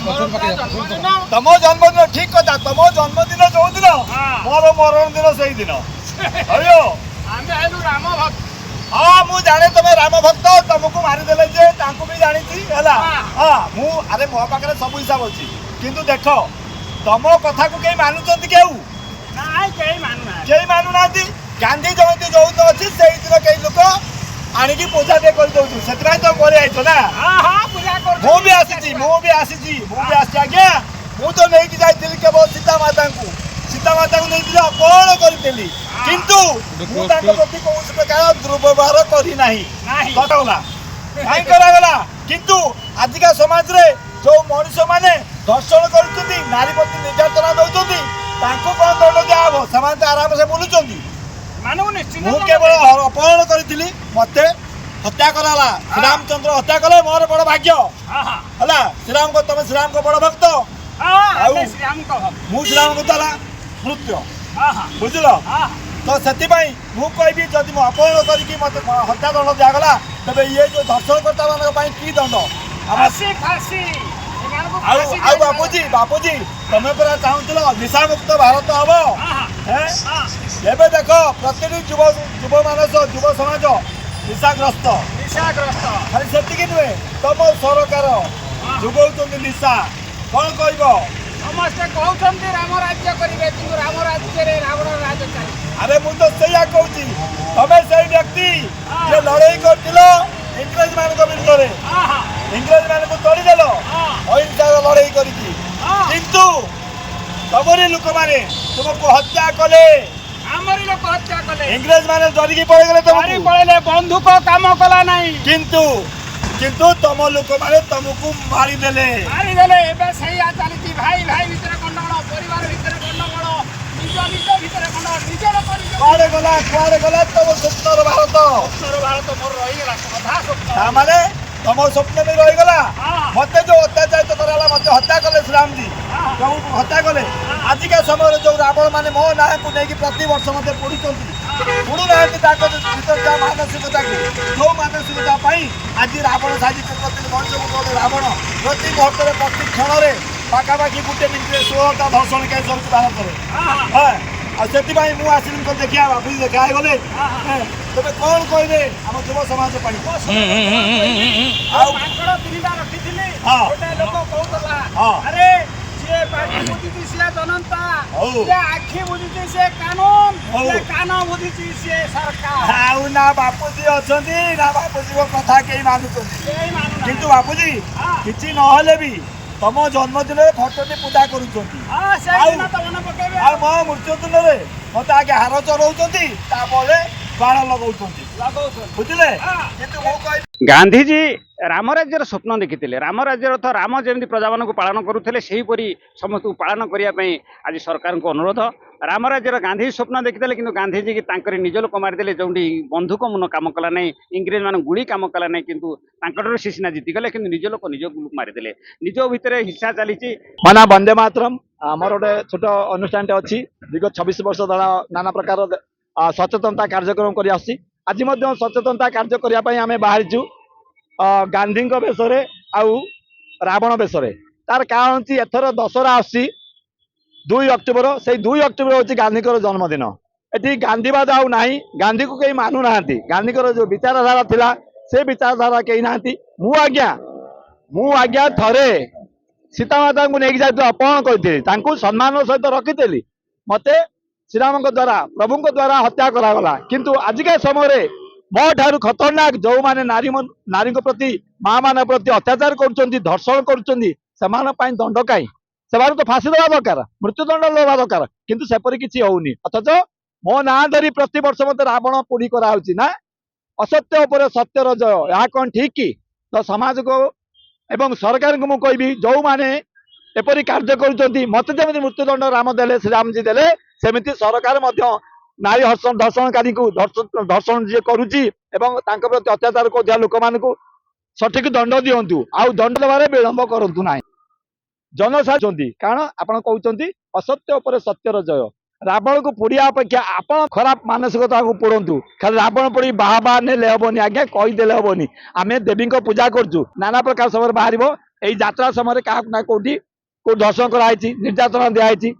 तम जन्मदिन ठीक कथा तम जन्मदिन जो दिन मोर मरण दिन से दिन अयो हाँ मु जाने तुम राम भक्त तुमको मारिदेले जे तांको भी जानी हाँ मु अरे मो पाखे सब हिसाब अच्छी किंतु देख तुम कथा को कहीं मानुंट कई मानुना गांधी जयंती जो दिन अच्छी से दिन कई लोक आणिकी पूजा टे कर दउछु सेतरा तो करे आइतो ना हां हां पूजा कर मु भी आसी आज्ञा मु तो नहीं कि जाइतिल केवल सीता माता को नहीं दिला कोन करतेली किंतु मु ताको प्रति कोन प्रकार दुर्व्यवहार करी नाही कटला काई करा गला किंतु आजिका समाज रे जो मनुष्य माने दर्शन करछुती नारी प्रति निर्यातना दउछुती ताको कोन दंड दियाबो समान आराम से बोलुछंती मु केवल अपहरण करी मत हत्या कराला श्रीरामचंद्र हत्या कले मोर बड़ भाग्य है श्रीराम को तुम श्रीराम को बड़ भक्त मु श्रीराम को ताला मृत्यु बुझल तो से मु कहि जदि मु अपहरण करके मत हत्या दंड दिगला तेज ये जो दर्शनकर्ता मान कि दंड बापूजी तुम पूरा चाहूल निशा मुक्त भारत हम एबे देख प्रति युव मानस युव समाज निशाग्रस्त खाली से नुहे तुम सरकार जुगौं निशा कौन कह समस्ते कहते राम राज्य करेंगे राम राज्य रावण राज चले अरे मुझे तो सही कहूँ तमें से व्यक्ति जे लड़ाई कर इंग्रेज मान विरुद्ध इंग्रेज मान को तोड़देल अहिंसार लड़ाई किंतु तमरी लोक मैंने तुमको हत्या कले लोक हत्या कले इंग्रेज माने डरिकी पड़े गले तुमको पड़े बंधुक काम कला नहीं किंतु तुम लोक माने तुमको मारी देले एबे सही आ चली भाई भीतर गंडगोल परिवार भीतर गंडगोल निज भीतर गंडगोल निज लोक कुआड़े गला तुम स्वप्नर भारत मोर रही गला कथा स्वप्न माने तुम स्वप्न में रही गला मते जो अत्याचार कराला मते हत्या कले श्रीराम जी जो हत्या कले आजिका समय जो रावण माने मो ना को नहीं प्रति वर्ष मते पुड़ू ना भीतर जा मानसिकता जो मानसिकता आज रावण साजिश करते मनुष्य को रावण प्रति मुहूर्त प्रति क्षण में पाखापाखि गोटे मिनिट 16टा धर्षण केस होती भारत में से मुझे देखा बाबू देखा गले तेज कौन कहले आम युव समाज आखि बुझी से कानून कान बुझी से सरकार ना बापूजी अच्छा ना बापूजी कथा कई मानुं किंतु बापूजी किसी ना भी तुम जन्मदिन फटोटी पूजा कर मो मृत्यु दिन में मत आगे हार चलाउं बाण लगा बुझे गांधीजी राम राज्यर स्वप्न देखी राम राज्यर अर्थ राम जमी प्रजा मान पालन करुले से समस्त पालन करने आज सरकार को अनुरोध राम राज्यर गांधी स्वप्न देखी कि गांधीजी की निज लोक मारिदे जो बंधुक मुन कम कला ना इंग्रेज मान गुड़ी कम कला ना कि सी सीना जीतीगले कि निज लोक निज मारिदे निज भितर हिंसा चली मो ना वंदे मातरम आमर गोटे छोट अनुष्ठान अच्छी विगत 26 वर्ष द्वारा नाना प्रकार सचेतनता कार्यक्रम कर आज सचेतनता कार्य करने आम बाहरीचु गांधी बेश आउ रावण बेश तार कारण हूँ एथर दशहरा आसी 2 अक्टोबर से 2 अक्टोबर हूँ गांधी जन्मदिन ये गांधीवाद आउ ना गांधी को कहीं मानु ना गांधी जो विचारधारा थिला से विचारधारा कहीं ना मु आज्ञा थरे सीतामाता को लेकिन जाते अपहरण करी सम्मान सहित रखी मत श्रीराम द्वारा प्रभु द्वारा हत्या करागला किंतु आजिका समय मो ठारू खतरनाक जो माने नारी प्रति माँ मान प्रति अत्याचार करर्षण कर दंड कहीं से तो फांसी दवा दरकार मृत्युदंड दवा दरकार किंतु सेपरी किसी होनी अथच मो ना धरी प्रति वर्ष मत रावण पोड़ी कराऊँच ना असत्य उपर सत्यर जय यहाँ कौन ठीक कि तो समाज को एवं सरकार को मुझे जो मैंने एपरी कार्य कर मत जमी मृत्युदंड राम देले श्रीराम जी देले सेमती सरकार नारी धर्षणकारी को धर्षण जी करुच्ची प्रति अत्याचार कर लोक मान सठिक दंड दिंतु आउ दंड देवार विलंब करूँ ना जनसा कारण आपड़ कहते असत्य उपर सत्यर जय रावण को पोड़िया अपेक्षा आप खराब मानसिकता को पोड़ू खाली रावण पोड़ी बाहा बाहा ने हेबनी आज्ञा कहीदेले हेबनी आम देवी पूजा करुँ नाना प्रकार समय बाहर ଏଇ ଯାତ୍ରା ସମୟରେ କାହାକୁ ନା କୋଉଠି ଧର୍ଷଣ କରାଯାଇଛି, ନିର୍ଯାତନା ଦିଆଯାଇଛି।